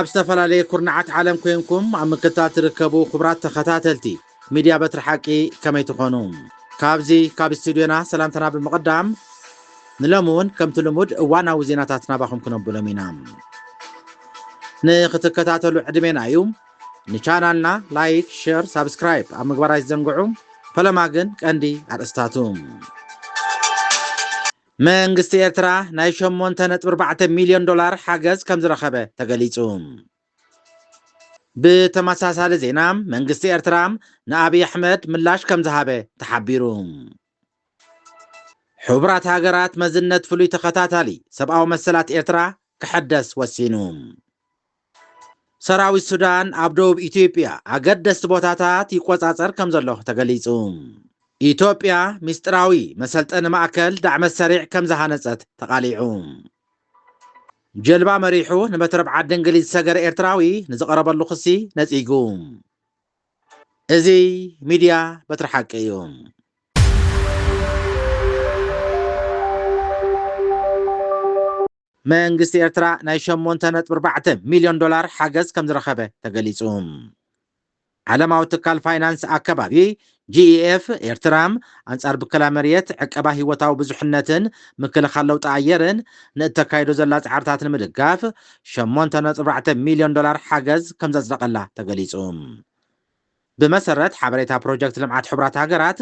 ኣብ ዝተፈላለዩ ኩርናዓት ዓለም ኮይንኩም ኣብ ምክትታል ትርከቡ ክብራት ተኸታተልቲ ሚድያ በትሪ ሓቂ ከመይ ትኾኑ ካብዚ ካብ ስቱድዮና ሰላምተና ብምቕዳም ንሎሚ እውን ከምቲ ልሙድ እዋናዊ ዜናታትና ባኹም ክነብሎም ኢና ንኽትከታተሉ ዕድሜና እዩ ንቻናልና ላይክ ሼር ሳብስክራይብ ኣብ ምግባር ኣይትዘንግዑ ፈለማ ግን ቀንዲ ኣርእስታቱ መንግስቲ ኤርትራ ናይ 8.4 ሚልዮን ዶላር ሓገዝ ከም ዝረኸበ ተገሊጹ ብተመሳሳሊ ዜና መንግስቲ ኤርትራ ንአብይ አሕመድ ምላሽ ከም ዝሃበ ተሓቢሩ ሕቡራት ሃገራት መዝነት ፍሉይ ተኸታታሊ ሰብኣዊ መሰላት ኤርትራ ክሕደስ ወሲኑ ሰራዊት ሱዳን ኣብ ደቡብ ኢትዮጵያ ኣገደስቲ ቦታታት ይቆጻጸር ከም ዘሎ ተገሊጹ ኢትዮጵያ ምስጢራዊ መሰልጠኒ ማእከል ዳዕመ ሰሪዕ ከም ዝሃነጸት ተቃሊዑ ጀልባ መሪሑ ንመትረብ ዓዲ እንግሊዝ ሰገረ ኤርትራዊ ንዝቐረበሉ ክሲ ነጺጉ እዚ ሚድያ በትሪ ሓቂ እዩ መንግስቲ ኤርትራ ናይ 8.4 ሚልዮን ዶላር ሓገዝ ከም ዝረኸበ ተገሊጹ ዓለማዊ ትካል ፋይናንስ ኣከባቢ GEF ኤርትራም አንጻር ብከላ መሬት ዕቀባ ህይወታዊ ብዙሕነትን ምክልኻል ለውጢ ኣየርን ንእተካይዶ ዘላ ጻዕርታት ንምድጋፍ 8.4 ሚልዮን ዶላር ሓገዝ ከም ዘጽደቐላ ተገሊጹ ብመሰረት ሓበሬታ ፕሮጀክት ልምዓት ሕቡራት ሃገራት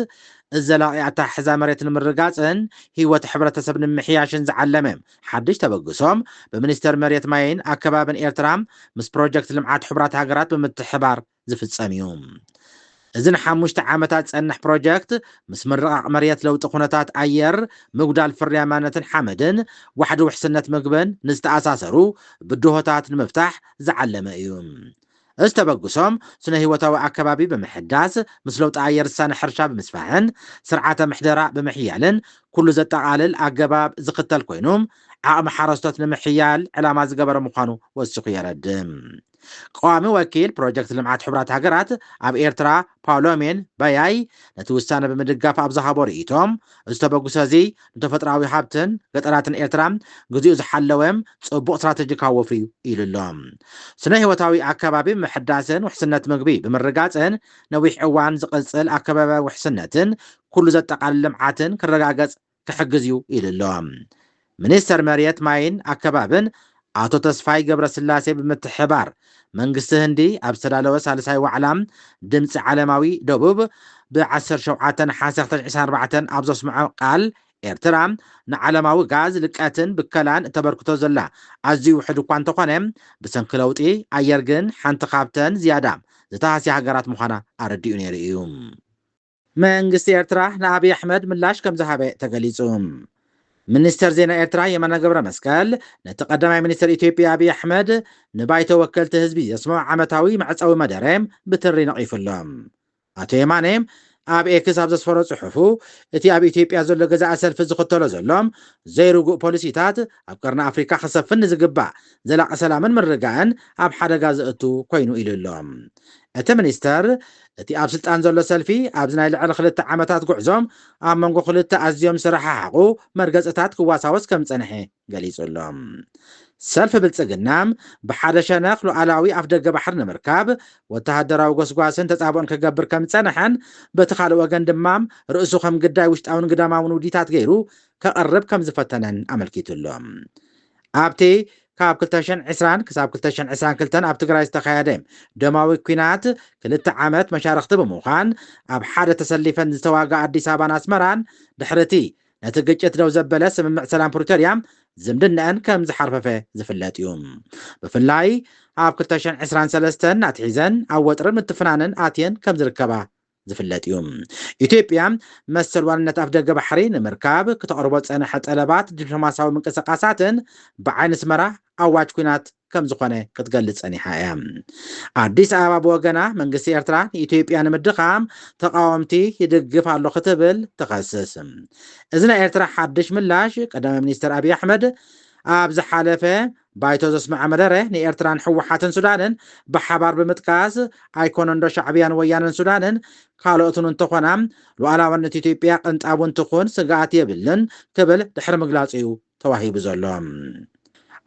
እዘላቒ ኣታሕዛ መሬት ንምርጋፅን ህይወት ሕብረተሰብ ንምሕያሽን ዝዓለመ ሓድሽ ተበግሶም ብሚኒስተር መሬት ማይን ኣከባብን ኤርትራ ምስ ፕሮጀክት ልምዓት ሕቡራት ሃገራት ብምትሕባር ዝፍጸም እዩ እዚ ን5 ዓመታት ጸንሕ ፕሮጀክት ምስ ምርቓቕ መሬት ለውጢ ኩነታት ኣየር ምጉዳል ፍርያማነትን ሓመድን ዋሕዲ ውሕስነት ምግብን ንዝተኣሳሰሩ ብድሆታት ንምፍታሕ ዝዓለመ እዩ እዚ ተበግሶም ስነ ህይወታዊ ኣከባቢ ብምሕዳስ ምስ ለውጢ ኣየር ሳነ ሕርሻ ብምስፋሕን ስርዓተ ምሕደራ ብምሕያልን ኩሉ ዘጠቓልል ኣገባብ ዝኽተል ኮይኑ ዓቕሚ ሓረስቶት ንምሕያል ዕላማ ዝገበረ ምዃኑ ወሲኹ የረድም ቀዋሚ ወኪል ፕሮጀክት ልምዓት ሕቡራት ሃገራት ኣብ ኤርትራ ፓውሎሜን ባያይ ነቲ ውሳነ ብምድጋፍ ኣብ ዝሃቦ ርእይቶም እዚ ተበግሶ እዚ ንተፈጥራዊ ሃብትን ገጠራትን ኤርትራ ግዜኡ ዝሓለወም ጽቡቕ ስትራቴጂካዊ ወፍሪ ኢሉ ኣሎም ስነ ህይወታዊ ኣከባቢ ምሕዳስን ውሕስነት ምግቢ ብምርጋፅን ነዊሕ እዋን ዝቕጽል ኣከባቢ ውሕስነትን ኩሉ ዘጠቓልል ልምዓትን ክረጋገጽ ክሕግዝ እዩ ኢሉ ኣሎም ሚኒስተር መሬት ማይን ኣከባብን ኣቶ ተስፋይ ገብረስላሴ ብምትሕባር መንግስቲ ህንዲ ኣብ ዝተዳለወ ሳልሳይ ዋዕላ ድምፂ ዓለማዊ ደቡብ ብ17 ናሓሴ 2024 ኣብ ዘስምዖ ቃል ኤርትራ ንዓለማዊ ጋዝ ልቀትን ብከላን እተበርክቶ ዘላ ኣዝዩ ውሕድ እኳ እንተኾነ ብሰንኪ ለውጢ ኣየር ግን ሓንቲ ካብተን ዝያዳ ዝተሃስያ ሃገራት ምዃና ኣረዲኡ ነይሩ እዩ መንግስቲ ኤርትራ ንአብይ አሕመድ ምላሽ ከም ዝሃበ ተገሊጹ ሚኒስተር ዜና ኤርትራ የማነ ገብረ መስቀል ነቲ ቀዳማይ ሚኒስተር ኢትዮጵያ አብይ አሕመድ ንባይተ ወከልቲ ህዝቢ ዘስምዖ ዓመታዊ መዕፀዊ መደረ ብትሪ ነቒፉሎም ኣቶ የማነ ኣብ ኤክስ ኣብ ዘስፈሮ ጽሑፉ እቲ ኣብ ኢትዮጵያ ዘሎ ገዛእ ሰልፊ ዝኽተሎ ዘሎም ዘይርጉእ ፖሊሲታት ኣብ ቀርኒ ኣፍሪካ ክሰፍን ዝግባእ ዘላቒ ሰላምን ምርጋእን ኣብ ሓደጋ ዘእቱ ኮይኑ ኢሉ ኣሎም እቲ ሚኒስተር እቲ ኣብ ስልጣን ዘሎ ሰልፊ ኣብዚ ናይ ልዕሊ 2 ዓመታት ጉዕዞም ኣብ መንጎ ክልተ ኣዝዮም ዝረሓሓቑ መርገፅታት ክዋሳወስ ከም ፀንሐ ገሊጹሎም ሰልፊ ብልጽግና ብሓደ ሸነኽ ሉዓላዊ ኣፍ ደገ ባሕሪ ንምርካብ ወተሃደራዊ ጎስጓስን ተጻብኦን ክገብር ከም ፀንሐን በቲ ካልእ ወገን ድማ ርእሱ ከም ግዳይ ውሽጣውን ግዳማውን ውዲታት ገይሩ ከቐርብ ከም ዝፈተነን ኣመልኪቱሎም ኣብቲ ካብ 2020 ክሳብ 2022 ኣብ ትግራይ ዝተኻየደ ደማዊ ኩናት 2 ዓመት መሻርክቲ ብምዃን ኣብ ሓደ ተሰሊፈን ዝተዋጋ ኣዲስ ኣበባን ኣስመራን ድሕርቲ ነቲ ግጭት ደው ዘበለ ስምምዕ ሰላም ፕሪቶርያ ዝምድንአን ከም ዝሓርፈፈ ዝፍለጥ እዩ ብፍላይ ኣብ 2023 ኣትሒዘን ኣብ ወጥሪ ምትፍናንን ኣትየን ከም ዝርከባ ዝፍለጥ እዩ ኢትዮጵያ መሰል ዋንነት ኣፍ ደገ ባሕሪ ንምርካብ ክተቕርቦ ፀንሐ ጠለባት ዲፕሎማስያዊ ምንቅስቓሳትን ብዓይኒ ስመራ ኣዋጅ ኩናት ከም ዝኾነ ክትገልጽ ፀኒሓ እያ ኣዲስ ኣበባ ብወገና መንግስቲ ኤርትራ ንኢትዮጵያ ንምድኻም ተቃወምቲ ይድግፍ ኣሎ ክትብል ትኸስስ እዚ ናይ ኤርትራ ሓድሽ ምላሽ ቀዳማይ ሚኒስተር አብይ አሕመድ ኣብ ዝሓለፈ ባይቶ ዘስምዐ መደረ ንኤርትራን ሕወሓትን ሱዳንን ብሓባር ብምጥቃስ ኣይኮነን ዶ ሻዕብያን ወያነን ሱዳንን ካልኦትን እንተኾና ሉዓላውነት ኢትዮጵያ ቅንጣብ እንትኹን ስግኣት የብልን ክብል ድሕሪ ምግላጽ እዩ ተዋሂቡ ዘሎ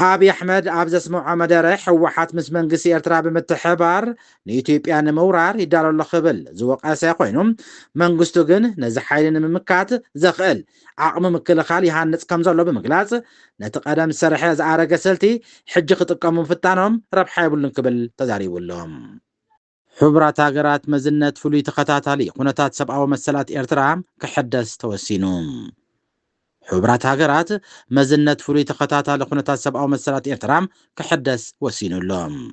أبي أحمد أبز اسمه مدرة حوحات مس منقسي إرترا بمتحبار نيوتيوبيا نمورار يدار الله خبل زوق أسا قوينهم منقستو جن نزحايلن ممكات زخل عقم مكل خالي هانس كمزولو بمقلاص نتقدم السرحة زعارة سلتي حج خطقامون فتانهم ربحا يبولن قبل تزاريبولهم حبرات هاجرات مزنة فلوي تخطاتالي قناتات سبعة ومسلات إرترام كحدث توسينوم حبرات هاجرات مزنة فلوي تخطاتالي قناتات سبعة ومسلات إرترام كحدث وسينو اللوم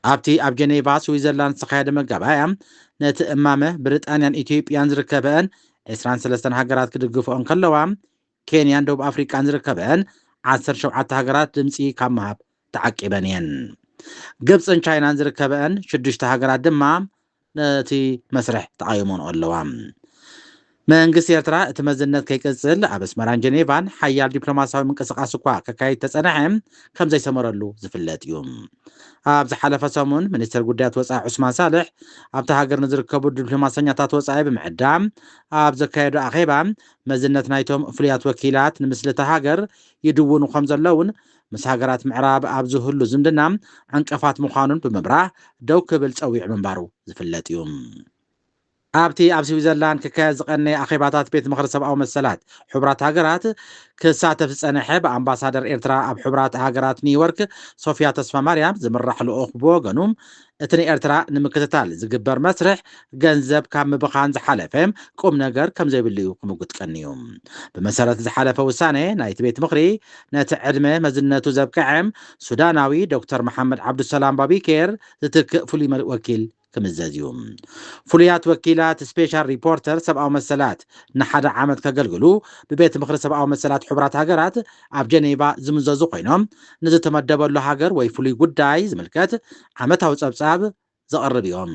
أبتي أب جنيفا سويزرلاند سخيادة مقابايا نت إمامه بريطانيان إثيوبيان زركبان 23 هاجرات كدقفون كلوام كينيان دوب أفريقيان زركبان 17 هاجرات دمسي كامهاب تعقبانيان ግብፅን ቻይናን ዝርከበን 6 ሃገራት ድማ ነቲ መስርሕ ተቃይሞን ኣለዋም መንግስቲ ኤርትራ እቲ መዝነት ከይቅፅል ኣብ ኣስመራን ጀኔቫን ሓያል ዲፕሎማሲያዊ ምንቅስቃስ እኳ ከካይድ ተፀንሐ ከም ዘይሰመረሉ ዝፍለጥ እዩ ኣብ ዝሓለፈ ሰሙን ሚኒስትር ጉዳያት ወፃኢ ዑስማን ሳልሕ ኣብቲ ሃገር ንዝርከቡ ዲፕሎማሰኛታት ወፃኢ ብምዕዳም ኣብ ዘካየዱ ኣኼባ መዝነት ናይቶም ፍሉያት ወኪላት ንምስልቲ ሃገር ይድውኑ ከም ዘለውን ምስ ሃገራት ምዕራብ ኣብ ዝህሉ ዝምድና ዕንቀፋት ምዃኑን ብምብራህ ደው ክብል ፀዊዕ ምንባሩ ዝፍለጥ እዩ ኣብቲ ኣብ ስዊዘርላንድ ክካየድ ዝቐነየ ኣኼባታት ቤት ምክሪ ሰብኣዊ መሰላት ሕቡራት ሃገራት ክሳተፍ ዝፀንሐ ብኣምባሳደር ኤርትራ ኣብ ሕቡራት ሃገራት ኒውዮርክ ሶፊያ ተስፋ ማርያም ዝምራሕ ልኡኽ ብወገኑ እቲ ንኤርትራ ንምክትታል ዝግበር መስርሕ ገንዘብ ካብ ምብኻን ዝሓለፈ ቁም ነገር ከም ዘይብሉ እዩ ክምጉት ቀኒ እዩ ብመሰረት ዝሓለፈ ውሳነ ናይቲ ቤት ምክሪ ነቲ ዕድመ መዝነቱ ዘብቅዐ ሱዳናዊ ዶክተር መሐመድ ዓብዱሰላም ባቢኬር ዝትክእ ፍሉይ ወኪል ክምዘዝ እዩ ፍሉያት ወኪላት ስፔሻል ሪፖርተር ሰብኣዊ መሰላት ንሓደ ዓመት ከገልግሉ ብቤት ምክሪ ሰብኣዊ መሰላት ሕቡራት ሃገራት ኣብ ጀኔቫ ዝምዘዙ ኮይኖም ንዝተመደበሉ ሃገር ወይ ፍሉይ ጉዳይ ዝምልከት ዓመታዊ ፀብፃብ ዘቕርብ እዮም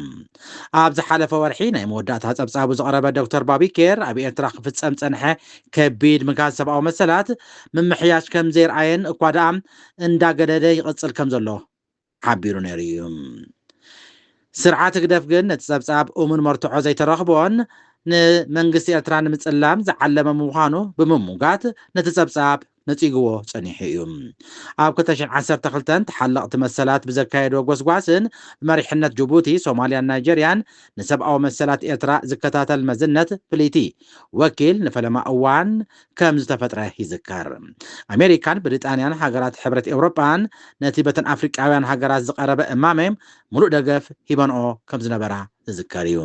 ኣብ ዝሓለፈ ወርሒ ናይ መወዳእታ ፀብፃቡ ዘቕረበ ዶክተር ባቢኬር ኣብ ኤርትራ ክፍፀም ፀንሐ ከቢድ ምጋዝ ሰብኣዊ መሰላት ምምሕያሽ ከም ዘይረኣየን እኳ ደኣ እንዳገደደ ይቕፅል ከም ዘሎ ሓቢሩ ነይሩ እዩ ስርዓት ግደፍ ግን ነቲ ፀብፃብ እሙን መርትዖ ዘይተረኽቦን ንመንግስቲ ኤርትራ ንምፅላም ዝዓለመ ምዃኑ ብምሙጋት ነቲ ፀብፃብ ነፂግዎ ፀኒሑ እዩ ኣብ 2012 ተሓለቕቲ መሰላት ብዘካየድዎ ጎስጓስን ብመሪሕነት ጅቡቲ ሶማልያን ናይጀርያን ንሰብኣዊ መሰላት ኤርትራ ዝከታተል መዝነት ፍልይቲ ወኪል ንፈለማ እዋን ከም ዝተፈጥረ ይዝከር ኣሜሪካን ብሪጣንያን ሃገራት ሕብረት ኤውሮጳን ነቲ በተን ኣፍሪቃውያን ሃገራት ዝቐረበ እማመ ሙሉእ ደገፍ ሂበንኦ ከም ዝነበራ ዝዝከር እዩ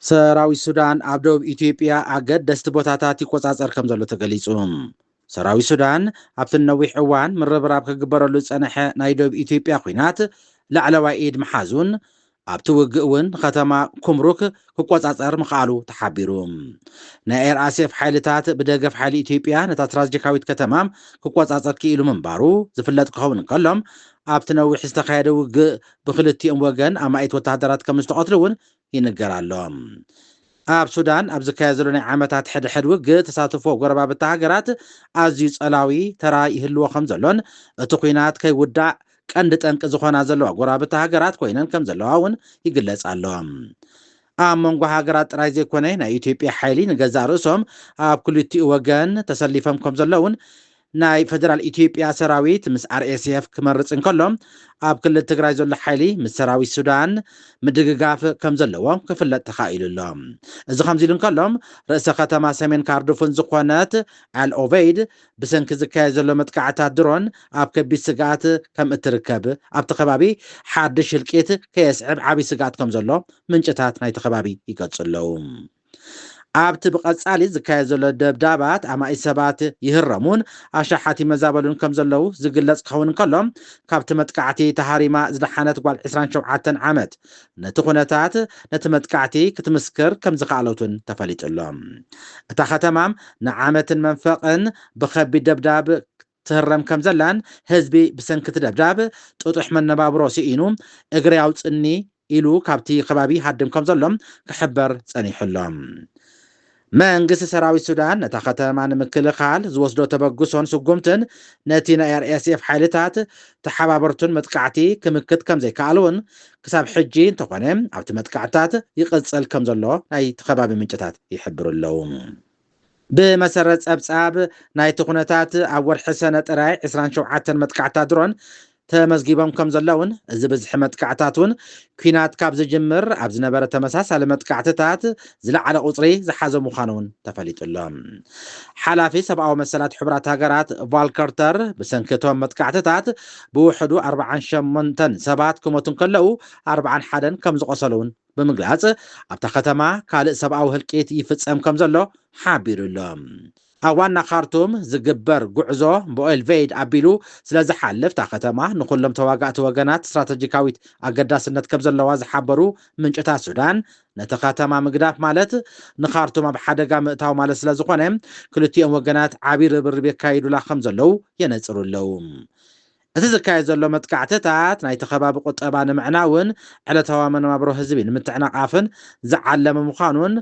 ሰራዊት ሱዳን ኣብ ደቡብ ኢትዮጵያ ኣገደስቲ ቦታታት ይቆፃፀር ከም ዘሎ ተገሊጹ ሰራዊት ሱዳን ኣብቲ ነዊሕ እዋን ምርብራብ ክግበረሉ ዝፀንሐ ናይ ደቡብ ኢትዮጵያ ኩናት ላዕለዋይ ኢድ መሓዙን ኣብቲ ውግእ እውን ከተማ ኩምሩክ ክቆፃፀር ምኽኣሉ ተሓቢሩ ናይ ኤርኣሴፍ ሓይልታት ብደገፍ ሓይሊ ኢትዮጵያ ነታ ስትራቴጂካዊት ከተማ ክቆፃፀር ክኢሉ ምንባሩ ዝፍለጥ ክኸውን እንከሎም ኣብቲ ነዊሕ ዝተካየደ ውግእ ብክልቲኦም ወገን ኣማኢት ወታደራት ከም ዝተቐትሉ እውን ይንገር ኣሎ ኣብ ሱዳን ኣብ ዝካየድ ዘሎ ናይ ዓመታት ሕድሕድ ውግእ ተሳትፎ ጎረባብቲ ሃገራት ኣዝዩ ፀላዊ ተራ ይህልዎ ከም ዘሎን እቲ ኩናት ከይውዳእ ቀንዲ ጠንቂ ዝኾና ዘለዋ ጎረባብቲ ሃገራት ኮይነን ከም ዘለዋ እውን ይግለጽ ኣሎ ኣብ መንጎ ሃገራት ጥራይ ዘይኮነ ናይ ኢትዮጵያ ሓይሊ ንገዛእ ርእሶም ኣብ ክልቲኡ ወገን ተሰሊፎም ከም ዘለውን ናይ ፌደራል ኢትዮጵያ ሰራዊት ምስ RSF ክመርፅ እንከሎም ኣብ ክልል ትግራይ ዘሎ ሓይሊ ምስ ሰራዊት ሱዳን ምድግጋፍ ከም ዘለዎም ክፍለጥ ተኻኢሉ ኣሎ እዚ ከምዚ ኢሉ እንከሎም ርእሰ ከተማ ሰሜን ካርዱፉን ዝኾነት አልኦቬይድ ብሰንኪ ዝካየድ ዘሎ መጥቃዕታት ድሮን ኣብ ከቢድ ስጋኣት ከም እትርከብ ኣብቲ ከባቢ ሓድሽ ህልቂት ከየስዕብ ዓብይ ስጋኣት ከም ዘሎ ምንጭታት ናይቲ ከባቢ ይገልጹ ኣለው ኣብቲ ብቐጻሊ ዝካየድ ዘሎ ደብዳባት ኣማኢት ሰባት ይህረሙን ኣሻሓት ይመዛበሉን ከም ዘለው ዝግለጽ ክኸውን እንከሎም ካብቲ መጥቃዕቲ ተሃሪማ ዝደሓነት ጓል 27 ዓመት ነቲ ኩነታት ነቲ መጥቃዕቲ ክትምስክር ከም ዝኽኣለቱን ተፈሊጡሎም እታ ከተማ ንዓመትን መንፈቕን ብከቢድ ደብዳብ ትህረም ከም ዘላን ህዝቢ ብሰንኪቲ ደብዳብ ጥጡሕ መነባብሮ ሲኢኑ እግሪ ኣውፅኒ ኢሉ ካብቲ ከባቢ ሃድም ከም ዘሎም ክሕበር ፀኒሑሎም መንግስቲ ሰራዊት ሱዳን ነታ ከተማ ንምክልኻል ዝወስዶ ተበግሶን ስጉምትን ነቲ ናይ RSF ሓይልታት ተሓባበርቱን መጥቃዕቲ ክምክት ከም ዘይከኣሉን ክሳብ ሕጂ እንተኾነ ኣብቲ መጥቃዕትታት ይቕፅል ከም ዘሎ ናይ ከባቢ ምንጭታት ይሕብሩ ኣለው بمسرت ጸብጻብ ናይቲ ኩነታት ኣብ ወርሒ ሰነ ጥራይ 27 መጥቃዕታት ድሮን ተመዝጊቦም ከም ዘለውን እዚ ብዝሒ መጥቃዕታት እውን ኩናት ካብ ዝጅምር ኣብ ዝነበረ ተመሳሳሊ መጥቃዕትታት ዝለዓለ ቁፅሪ ዝሓዘ ምዃኑ እውን ተፈሊጡሎም ሓላፊ ሰብኣዊ መሰላት ሕቡራት ሃገራት ቫልከርተር ብሰንኪቶም መጥቃዕትታት ብውሕዱ 48 ሰባት ክሞቱን ከለዉ 41 ከም ዝቆሰሉውን ብምግላጽ ኣብታ ከተማ ካልእ ሰብኣዊ ህልቂት ይፍጸም ከም ዘሎ ሓቢሩሎም ኣብ ዋና ካርቱም ዝግበር ጉዕዞ ብኦልቬይድ ኣቢሉ ስለ ዝሓልፍ ታ ከተማ ንኩሎም ተዋጋእቲ ወገናት ስትራቴጂካዊት ኣገዳስነት ከም ዘለዋ ዝሓበሩ ምንጭታት ሱዳን ነቲ ከተማ ምግዳፍ ማለት ንካርቱም ኣብ ሓደጋ ምእታው ማለት ስለ ዝኾነ ክልቲኦም ወገናት ዓብዪ ርብርብ የካይዱላ ከም ዘለው የነፅሩ ኣለው እቲ ዝካየድ ዘሎ መጥቃዕትታት ናይቲ ከባቢ ቁጠባ ንምዕናውን ዕለታዊ መነባብሮ ህዝቢ ንምትዕንቃፍን ዝዓለመ ምዃኑን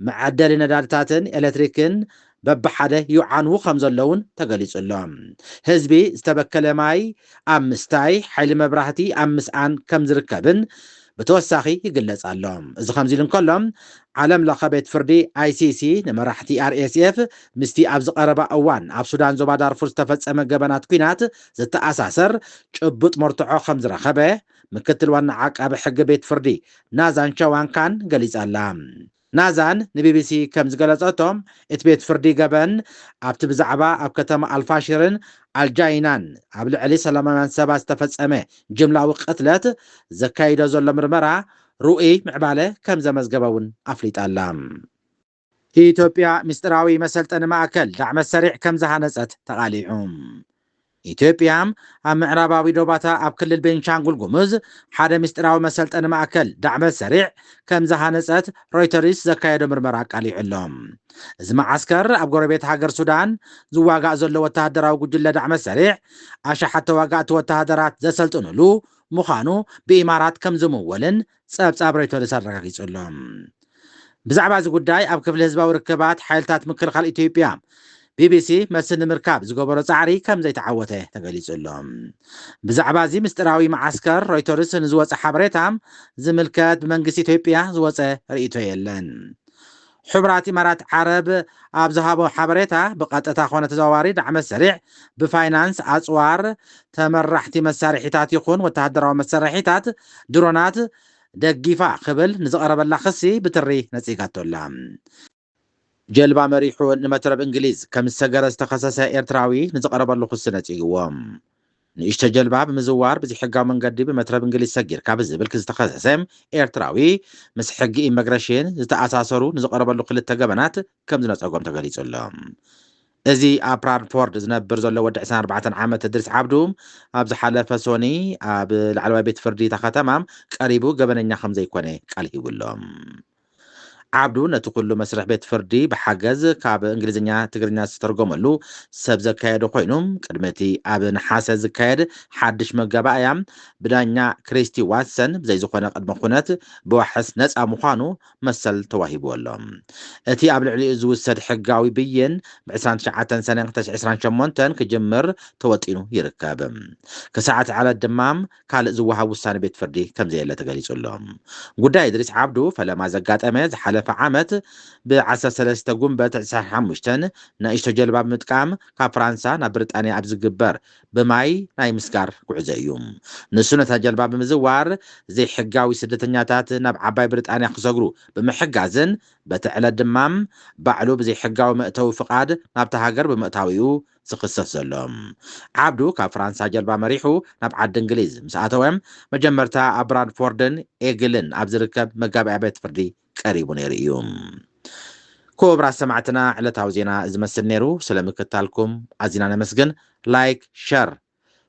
መዐደሊ ነዳድታትን ኤሌክትሪክን በብሓደ ይውዓንዉ ከም ዘለውን ተገሊጹሎም ህዝቢ ዝተበከለ ማይ ኣብ ምስታይ ሓይሊ መብራህቲ ኣብ ምስኣን ከም ዝርከብን ብተወሳኺ ይግለጽ ኣሎ እዚ ከምዚ ኢሉ እንከሎም ዓለም ለኸ ቤት ፍርዲ ICC ንመራሕቲ RSF ምስቲ ኣብ ዝቐረባ እዋን ኣብ ሱዳን ዞባ ዳርፉር ዝተፈጸመ ገበናት ኩናት ዝተኣሳሰር ጭቡጥ መርትዖ ከም ዝረኸበ ምክትል ዋና ዓቃቢ ሕጊ ቤት ፍርዲ ናዛን ሸዋንካን ገሊጻላ ናዛን ንቢቢሲ ከም ዝገለጸቶም እቲ ቤት ፍርዲ ገበን ኣብቲ ብዛዕባ ኣብ ከተማ ኣልፋሽርን ኣልጃይናን ኣብ ልዕሊ ሰላማውያን ሰባት ዝተፈጸመ ጅምላዊ ቅትለት ዘካይዶ ዘሎ ምርመራ ሩኡይ ምዕባለ ከም ዘመዝገበውን ኣፍሊጣላ ኢትዮጵያ ምስጢራዊ መሰልጠኒ ማእከል ዳዕመ ሰሪዕ ከም ዝሃነጸት ተቓሊዑ ኢትዮጵያ ኣብ ምዕራባዊ ዶባታ ኣብ ክልል ቤንሻንጉል ጉሙዝ ሓደ ምስጢራዊ መሰልጠኒ ማእከል ዳዕመ ሰሪዕ ከም ዝሃነጸት ሮይተርስ ዘካየዶ ምርመራ ኣቃሊዑሎም እዚ ማዓስከር ኣብ ጎረቤት ሃገር ሱዳን ዝዋጋእ ዘሎ ወተሃደራዊ ጉጅለ ዳዕመ ሰሪዕ ኣሽሓት ተዋጋእቲ ወተሃደራት ዘሰልጥንሉ ምዃኑ ብኢማራት ከም ዝምወልን ጸብጻብ ሮይተርስ ኣረጋጊጹሎም ብዛዕባ እዚ ጉዳይ ኣብ ክፍሊ ህዝባዊ ርክባት ሓይልታት ምክልኻል ኢትዮጵያ ቢቢሲ መልሲ ንምርካብ ዝገበሮ ፃዕሪ ከም ዘይተዓወተ ተገሊጹሎም ብዛዕባ እዚ ምስጢራዊ ማዓስከር ሮይተርስ ንዝወፀ ሓበሬታ ዝምልከት ብመንግስቲ ኢትዮጵያ ዝወፀ ርእይቶ የለን ሕቡራት ኢማራት ዓረብ ኣብ ዝሃቦ ሓበሬታ ብቐጥታ ኮነ ተዘዋዋሪ ዳዕመ ሰሪዕ ብፋይናንስ ኣፅዋር ተመራሕቲ መሳርሒታት ይኹን ወተሃደራዊ መሳርሒታት ድሮናት ደጊፋ ክብል ንዝቐረበላ ክሲ ብትሪ ነፂጋቶላ ጀልባ መሪሑ ንመትረብ እንግሊዝ ከም ዝሰገረ ዝተኸሰሰ ኤርትራዊ ንዝቐረበሉ ክሲ ነፂግዎም ንእሽተ ጀልባ ብምዝዋር ብዘይሕጋዊ መንገዲ ብመትረብ እንግሊዝ ሰጊርካ ብዝብል ክዝተኸሰሰ ኤርትራዊ ምስ ሕጊ ኢሚግሬሽን ዝተኣሳሰሩ ንዝቐረበሉ ክልተ ገበናት ከም ዝነፀጎም ተገሊጹሎም እዚ ኣብ ብራድፎርድ ዝነብር ዘሎ ወዲ 24 ዓመት ድሪስ ዓብዱ ኣብ ዝሓለፈ ሶኒ ኣብ ላዕለዋይ ቤት ፍርዲ እታ ከተማ ቀሪቡ ገበነኛ ከም ዘይኮነ ቃል ሂቡሎም ዓብዱ ነቲ ኩሉ መስርሕ ቤት ፍርዲ ብሓገዝ ካብ እንግሊዝኛ ትግርኛ ዝተርጎመሉ ሰብ ዘካየደ ኮይኑ ቅድመቲ ኣብ ነሓሰ ዝካየድ ሓድሽ መጋባእያ ብዳኛ ክሪስቲ ዋትሰን ብዘይ ዝኾነ ቅድመ ኩነት ብዋሕስ ነፃ ምዃኑ መሰል ተዋሂቡ ኣሎ እቲ ኣብ ልዕሊኡ ዝውሰድ ሕጋዊ ብይን ብ29 ሰነ 2028 ክጅምር ተወጢኑ ይርከብ ክሳዓት ዓለት ድማ ካልእ ዝወሃብ ውሳነ ቤት ፍርዲ ከም ዘየለ ተገሊጹሎም ጉዳይ ድሪስ ዓብዱ ፈለማ ዘጋጠመ ዝሓለፈ ዓመት ብ13 ጉንበት 95 ንእሽቶ ጀልባ ብምጥቃም ካብ ፍራንሳ ናብ ብሪጣንያ ኣብ ዝግበር ብማይ ናይ ምስጋር ጉዕዞ እዩ ንሱ ነታ ጀልባ ብምዝዋር ዘይሕጋዊ ስደተኛታት ናብ ዓባይ ብሪጣንያ ክሰግሩ ብምሕጋዝን በቲ ዕለት ድማ ባዕሉ ብዘይሕጋዊ መእተዊ ፍቓድ ናብታ ሃገር ብምእታዊኡ ዝኽሰስ ዘሎ ዓብዱ ካብ ፍራንሳ ጀልባ መሪሑ ናብ ዓዲ እንግሊዝ ምስ ኣተወ መጀመርታ ኣብ ብራድፎርድን ኤግልን ኣብ ዝርከብ መጋባእያ ቤት ፍርዲ ቀሪቡ ነይሩ እዩ ክቡራት ሰማዕትና ዕለታዊ ዜና ዝመስል ነይሩ ስለምክታልኩም ኣዝና ነመስግን ላይክ ሸር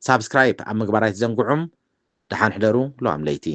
ሳብስክራይብ ኣብ ምግባር ኣይትዘንግዑም ደሓን ሕደሩ ሎ ኣምለይቲ